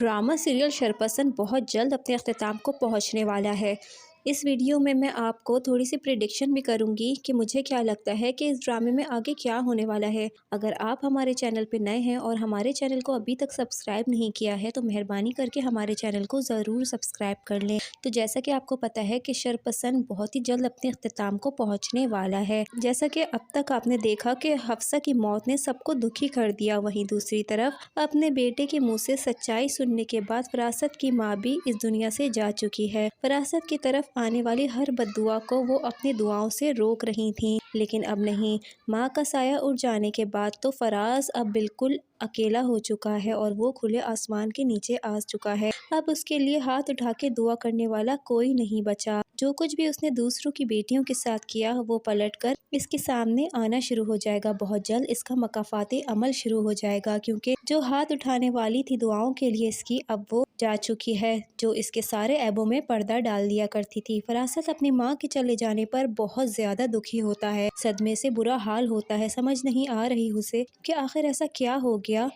Drama serial शरपसंद बहुत जल्द अपने अख्ताम को पहुंचने वाला है। इस वीडियो में मैं आपको थोड़ी सी प्रिडिक्शन भी करूंगी कि मुझे क्या लगता है कि इस ड्रामे में आगे क्या होने वाला है। अगर आप हमारे चैनल पर नए हैं और हमारे चैनल को अभी तक सब्सक्राइब नहीं किया है तो मेहरबानी करके हमारे चैनल को ज़रूर सब्सक्राइब कर लें। तो जैसा कि आपको पता है कि शरपसंद बहुत ही जल्द अपने अख्ताम को पहुँचने वाला है। जैसा कि अब तक आपने देखा कि हफ्सा की मौत ने सबको दुखी कर दिया, वहीं दूसरी तरफ अपने बेटे के मुँह से सच्चाई सुनने के बाद फरासत की माँ भी इस दुनिया से जा चुकी है। फरासत की तरफ आने वाली हर बद्दुआ को वो अपनी दुआओं से रोक रही थीं, लेकिन अब नहीं। माँ का साया उड़ जाने के बाद तो फराज अब बिल्कुल अकेला हो चुका है और वो खुले आसमान के नीचे आ चुका है। अब उसके लिए हाथ उठा के दुआ करने वाला कोई नहीं बचा। जो कुछ भी उसने दूसरों की बेटियों के साथ किया वो पलटकर इसके सामने आना शुरू हो जाएगा। बहुत जल्द इसका मकाफाती अमल शुरू हो जाएगा, क्योंकि जो हाथ उठाने वाली थी दुआओं के लिए इसकी, अब वो जा चुकी है, जो इसके सारे ऐबों में पर्दा डाल दिया करती थी। फरासत अपनी माँ के चले जाने पर बहुत ज्यादा दुखी होता है, सदमे से बुरा हाल होता है। समझ नहीं आ रही उसे कि आखिर ऐसा क्या हो गया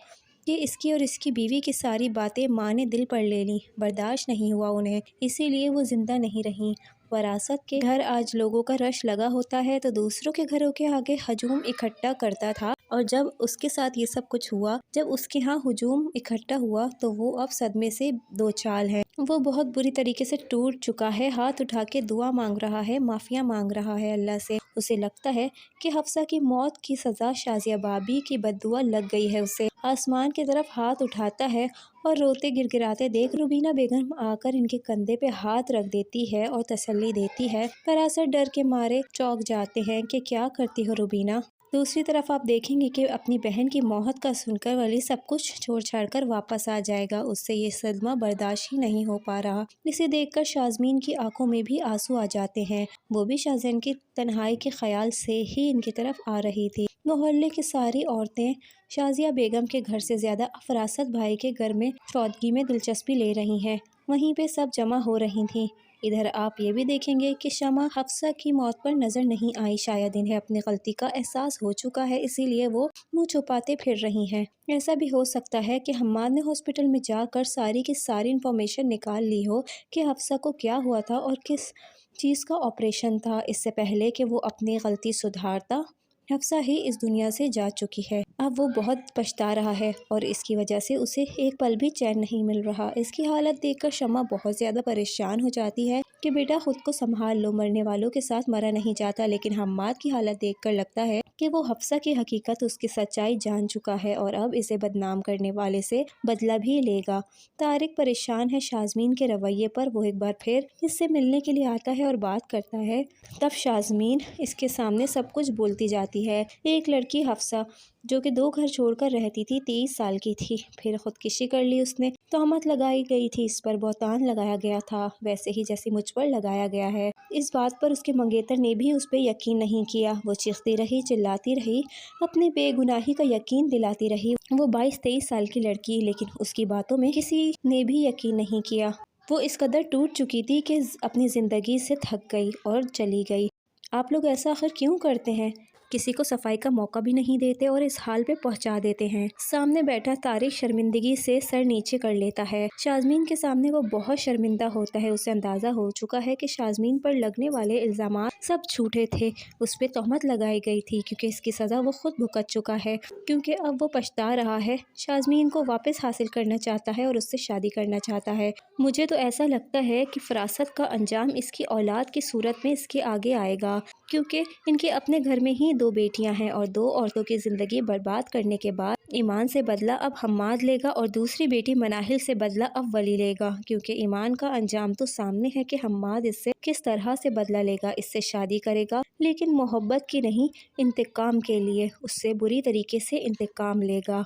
कि इसकी और इसकी बीवी की सारी बातें माँ ने दिल पर ले ली। बर्दाश्त नहीं हुआ उन्हें, इसीलिए वो जिंदा नहीं रही। फरासत के घर आज लोगों का रश लगा होता है तो दूसरों के घरों के आगे हजूम इकट्ठा करता था, और जब उसके साथ ये सब कुछ हुआ, जब उसके यहाँ हजूम इकट्ठा हुआ तो वो अब सदमे से दो चाल है। वो बहुत बुरी तरीके से टूट चुका है, हाथ उठा के दुआ मांग रहा है, माफिया मांग रहा है अल्लाह से। उसे लगता है कि हफ्सा की मौत की सज़ा शाजिया बाबी की बद्दुआ लग गई है उसे। आसमान की तरफ हाथ उठाता है और रोते गिड़गिड़ाते देख रुबीना बेगम आकर इनके कंधे पे हाथ रख देती है और तसल्ली देती है। फरासत डर के मारे चौंक जाते हैं कि क्या करती हो रुबीना। दूसरी तरफ आप देखेंगे कि अपनी बहन की मौत का सुनकर वली सब कुछ छोड़ छाड़ कर वापस आ जाएगा। उससे ये सदमा बर्दाश्त ही नहीं हो पा रहा। इसे देखकर शाज़मीन की आंखों में भी आंसू आ जाते हैं। वो भी शाहजहान की तन्हाई के ख्याल से ही इनकी तरफ आ रही थी। मोहल्ले की सारी औरतें शाजिया बेगम के घर से ज़्यादा फरासत भाई के घर में सौदगी में दिलचस्पी ले रही हैं। वहीं पे सब जमा हो रही थीं। इधर आप ये भी देखेंगे कि शमा हफ्सा की मौत पर नज़र नहीं आई। शायद इन्हें अपनी गलती का एहसास हो चुका है, इसीलिए वो मुंह छुपाते फिर रही हैं। ऐसा भी हो सकता है कि हम्माद ने हॉस्पिटल में जाकर सारी की सारी इन्फॉर्मेशन निकाल ली हो कि हफ्सा को क्या हुआ था और किस चीज़ का ऑपरेशन था, इससे पहले कि वो अपनी गलती सुधारता। हफ्सा ही इस दुनिया से जा चुकी है। अब वो बहुत पछता रहा है और इसकी वजह से उसे एक पल भी चैन नहीं मिल रहा। इसकी हालत देखकर शमा बहुत ज़्यादा परेशान हो जाती है कि बेटा खुद को संभाल लो, मरने वालों के साथ मरा नहीं जाता। लेकिन हम्माद की हालत देखकर लगता है कि वो हफ्सा की हकीकत, उसकी सच्चाई जान चुका है और अब इसे बदनाम करने वाले से बदला भी लेगा। तारिक परेशान है शाज़मीन के रवैये पर। वो एक बार फिर इससे मिलने के लिए आता है और बात करता है। तब शाज़मीन इसके सामने सब कुछ बोलती जाती है। एक लड़की हफ्सा जो कि 2 घर छोड़कर रहती थी, 23 साल की थी, फिर खुदकुशी कर ली उसने। तहमत लगाई गई थी, इस पर बहतान लगाया गया था, वैसे ही जैसे मुझ पर लगाया गया है। इस बात पर उसके मंगेतर ने भी उस पर यकीन नहीं किया। वो चीखती रही, चिल्लाती रही, अपनी बेगुनाही का यकीन दिलाती रही। वो 22-23 साल की लड़की, लेकिन उसकी बातों में किसी ने भी यकीन नहीं किया। वो इस कदर टूट चुकी थी कि अपनी ज़िंदगी से थक गई और चली गई। आप लोग ऐसा आखिर क्यों करते हैं? किसी को सफाई का मौका भी नहीं देते और इस हाल पे पहुंचा देते हैं। सामने बैठा तारिक शर्मिंदगी से सर नीचे कर लेता है। शाज़मीन के सामने वो बहुत शर्मिंदा होता है। उसे अंदाज़ा हो चुका है कि शाज़मीन पर लगने वाले इल्ज़ामात सब झूठे थे। उस पर तहमत लगाई गई थी, क्योंकि इसकी सज़ा वो खुद भुगत चुका है। क्योंकि अब वो पछता रहा है, शाज़मीन को वापस हासिल करना चाहता है और उससे शादी करना चाहता है। मुझे तो ऐसा लगता है कि फरासत का अंजाम इसकी औलाद की सूरत में इसके आगे आएगा, क्योंकि इनके अपने घर में ही 2 बेटियां हैं और 2 औरतों की ज़िंदगी बर्बाद करने के बाद ईमान से बदला अब हम्माद लेगा और दूसरी बेटी मनाहिल से बदला अब वली लेगा। क्योंकि ईमान का अंजाम तो सामने है कि हम्माद इससे किस तरह से बदला लेगा। इससे शादी करेगा, लेकिन मोहब्बत की नहीं, इंतकाम के लिए उससे बुरी तरीके से इंतकाम लेगा।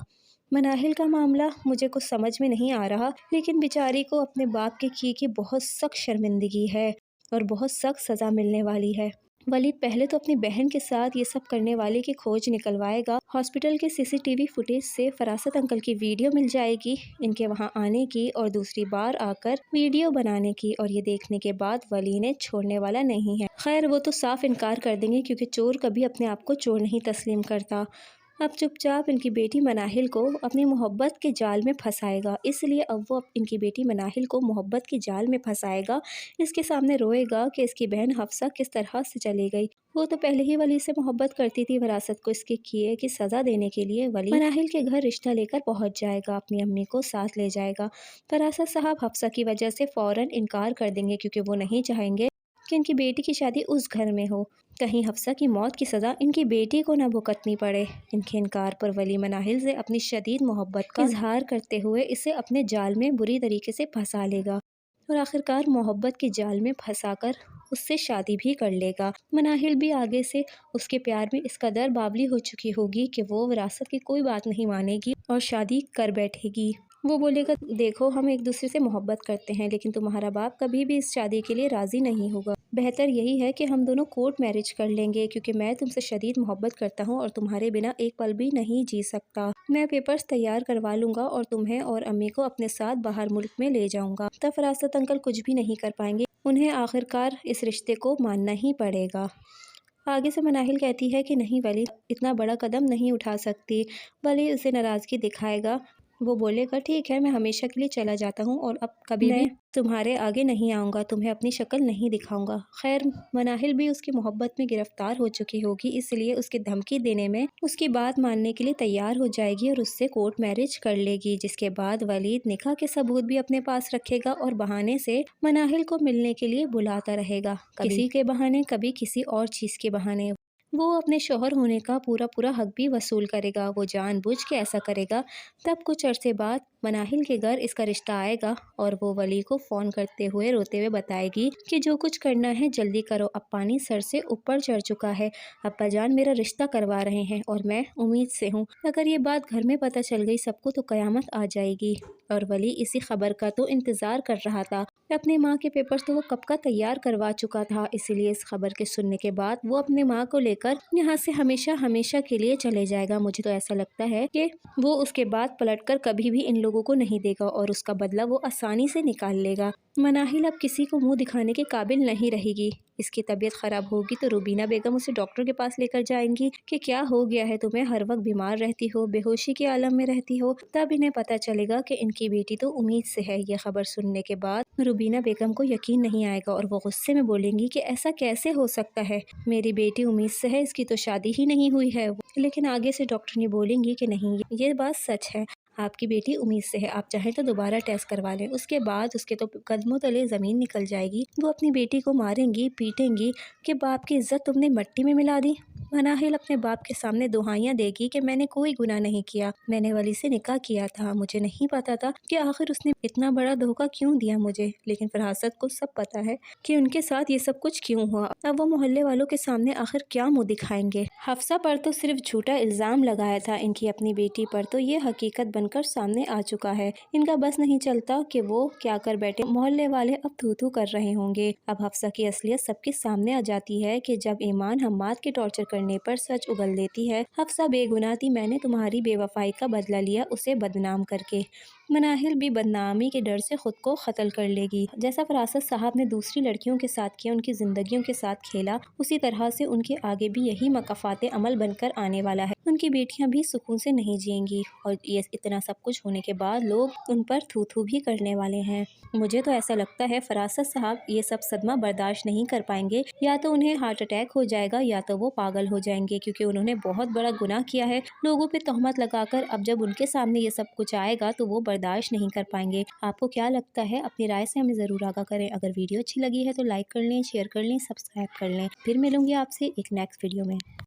मनाहिल का मामला मुझे कुछ समझ में नहीं आ रहा, लेकिन बेचारी को अपने बाप के किए की बहुत सख्त शर्मिंदगी है और बहुत सख्त सज़ा मिलने वाली है। वलीद पहले तो अपनी बहन के साथ ये सब करने वाले की खोज निकलवाएगा। हॉस्पिटल के सीसीटीवी फुटेज से फरासत अंकल की वीडियो मिल जाएगी, इनके वहाँ आने की और दूसरी बार आकर वीडियो बनाने की, और ये देखने के बाद वली ने छोड़ने वाला नहीं है। खैर वो तो साफ इनकार कर देंगे, क्योंकि चोर कभी अपने आप को चोर नहीं तस्लीम करता। اب چپ چاپ ان کی بیٹی مناہل کو اپنی محبت کے جال میں پھنسائے گا، اس لیے اب وہ ان کی بیٹی مناہل کو محبت کے جال میں پھنسائے گا، اس کے سامنے روئے گا کہ اس کی بہن حفصہ کس طرح سے چلی گئی۔ وہ تو پہلے ہی ولی سے محبت کرتی تھی، وراثت کو اس کے کیے کی سزا دینے کے لیے ولی مناہل کے گھر رشتہ لے کر پہنچ جائے گا، اپنی امی کو ساتھ لے جائے گا۔ وراثت صاحب حفصہ کی وجہ سے فوراً انکار کر دیں گے، کیونکہ وہ نہیں چاہیں گے کہ ان کی بیٹی کی شادی اس گھر میں ہو، کہیں حفصہ کی موت کی سزا ان کی بیٹی کو نہ بھگتنی پڑے۔ ان کے انکار پر ولی مناہل سے اپنی شدید محبت کا اظہار کرتے ہوئے اسے اپنے جال میں بری طریقے سے پھنسا لے گا اور آخرکار محبت کے جال میں پھنسا کر اس سے شادی بھی کر لے گا۔ مناہل بھی آگے سے اس کے پیار میں اس قدر باولی ہو چکی ہوگی کہ وہ وراثت کی کوئی بات نہیں مانے گی اور شادی کر بیٹھے گی۔ وہ بولے گا، دیکھو ہم ایک دوسرے سے محبت کرتے ہیں، لیکن تمہارا باپ کبھی بھی اس شادی کے لیے راضی نہیں ہوگا، بہتر یہی ہے کہ ہم دونوں کورٹ میرج کر لیں گے، کیونکہ میں تم سے شدید محبت کرتا ہوں اور تمہارے بنا ایک پل بھی نہیں جی سکتا۔ میں پیپرز تیار کروا لوں گا اور تمہیں اور امی کو اپنے ساتھ باہر ملک میں لے جاؤں گا۔ تب فراست انکل کچھ بھی نہیں کر پائیں گے، انہیں آخرکار اس رشتے کو ماننا ہی پڑے گا۔ آگے سے مناہل کہتی ہے کہ نہیں ولی اتنا بڑا قدم نہیں اٹھا سکتی۔ ولی اسے ناراضگی دکھائے گا، وہ بولے گا ٹھیک ہے، میں ہمیشہ کے لیے چلا جاتا ہوں اور اب کبھی بھی تمہارے آگے نہیں آؤں گا، تمہیں اپنی شکل نہیں دکھاؤں گا۔ خیر مناہل بھی اس کی محبت میں گرفتار ہو چکی ہوگی، اس لیے اس کی دھمکی دینے میں اس کی بات ماننے کے لیے تیار ہو جائے گی اور اس سے کورٹ میرج کر لے گی، جس کے بعد ولید نکاح کے ثبوت بھی اپنے پاس رکھے گا اور بہانے سے مناہل کو ملنے کے لیے بلاتا رہے گا، کسی کے بہانے کبھی کسی اور چیز کے بہانے۔ وہ اپنے شوہر ہونے کا پورا حق بھی وصول کرے گا، وہ جان بوجھ کے ایسا کرے گا۔ تب کچھ عرصے بعد مناہل کے گھر اس کا رشتہ آئے گا اور وہ ولی کو فون کرتے ہوئے روتے ہوئے بتائے گی کہ جو کچھ کرنا ہے جلدی کرو، اب پانی سر سے اوپر چڑھ چکا ہے، ابا جان میرا رشتہ کروا رہے ہیں اور میں امید سے ہوں، اگر یہ بات گھر میں پتہ چل گئی سب کو تو قیامت آ جائے گی۔ اور ولی اسی خبر کا تو انتظار کر رہا تھا، اپنے ماں کے پیپرز تو وہ کب کا تیار کروا چکا تھا، اسی لیے اس خبر کے سننے کے بعد وہ اپنے ماں کو لے کر یہاں سے ہمیشہ کے لیے چلے جائے گا۔ مجھے تو ایسا لگتا ہے کہ وہ اس کے بعد پلٹ کر کبھی بھی ان لوگوں کو نہیں دے گا اور اس کا بدلہ وہ آسانی سے نکال لے گا۔ مناہل اب کسی کو منہ دکھانے کے قابل نہیں رہے گی، اس کی طبیعت خراب ہوگی تو روبینہ بیگم اسے ڈاکٹر کے پاس لے کر جائیں گی کہ کیا ہو گیا ہے تمہیں، ہر وقت بیمار رہتی ہو، بے ہوشی کے عالم میں رہتی ہو۔ تب انہیں پتہ چلے گا کہ ان کی بیٹی تو امید سے ہے۔ یہ خبر سننے کے بعد روبینہ بیگم کو یقین نہیں آئے گا اور وہ غصے میں بولیں گی کہ ایسا کیسے ہو سکتا ہے، میری بیٹی امید سے ہے، اس کی تو شادی ہی نہیں ہوئی ہے۔ لیکن آگے سے ڈاکٹر نے بولیں گی کہ نہیں یہ بات سچ ہے، آپ کی بیٹی امید سے ہے، آپ چاہیں تو دوبارہ ٹیسٹ کروا لیں۔ اس کے بعد اس کے تو قدموں تلے زمین نکل جائے گی، وہ اپنی بیٹی کو ماریں گی پیٹیں گی کہ باپ کی عزت تم نے مٹی میں ملا دی۔ مناہل اپنے باپ کے سامنے دہائیاں دے گی کہ میں نے کوئی گناہ نہیں کیا، میں نے ولی سے نکاح کیا تھا، مجھے نہیں پتا تھا کہ آخر اس نے اتنا بڑا دھوکہ کیوں دیا مجھے، لیکن فراست کو سب پتا ہے کہ ان کے ساتھ یہ سب کچھ کیوں ہوا۔ اب وہ محلے والوں کے سامنے آخر کیا منہ دکھائیں گے؟ حفصہ پر تو صرف جھوٹا الزام لگایا تھا ان کی اپنی بیٹی پر، تو یہ حقیقت بن کر سامنے آ چکا ہے، ان کا بس نہیں چلتا کہ وہ کیا کر بیٹھے۔ محلے والے اب تھو تھو کر رہے ہوں گے۔ اب حفصہ کی اصلیت سب کے سامنے آ جاتی ہے کہ جب ایمان حماد کے ٹارچر کرنے پر سچ اگل دیتی ہے، حفصہ بے گناہ تھی، میں نے تمہاری بے وفائی کا بدلہ لیا اسے بدنام کر کے۔ مناہل بھی بدنامی کے ڈر سے خود کو قتل کر لے گی، جیسا فراست صاحب نے دوسری لڑکیوں کے ساتھ کیا، ان کی زندگیوں کے ساتھ کھیلا، اسی طرح سے ان کے آگے بھی یہی مکافات عمل بن کر آنے والا ہے۔ ان کی بیٹیاں بھی سکون سے نہیں جئیں گی اور یہ اتنا سب کچھ ہونے کے بعد لوگ ان پر تھو تھو بھی کرنے والے ہیں۔ مجھے تو ایسا لگتا ہے فراست صاحب یہ سب صدمہ برداشت نہیں کر پائیں گے، یا تو انہیں ہارٹ اٹیک ہو جائے گا یا تو وہ پاگل ہو جائیں گے، کیونکہ انہوں نے بہت بڑا گناہ کیا ہے لوگوں پہ تہمت لگا کر۔ اب جب ان کے سامنے یہ سب کچھ آئے گا تو وہ برداشت نہیں کر پائیں گے۔ آپ کو کیا لگتا ہے؟ اپنی رائے سے ہمیں ضرور آگاہ کریں۔ اگر ویڈیو اچھی لگی ہے تو لائک کر لیں، شیئر کر لیں، سبسکرائب کر لیں۔ پھر ملوں گی آپ سے ایک نیکسٹ ویڈیو میں۔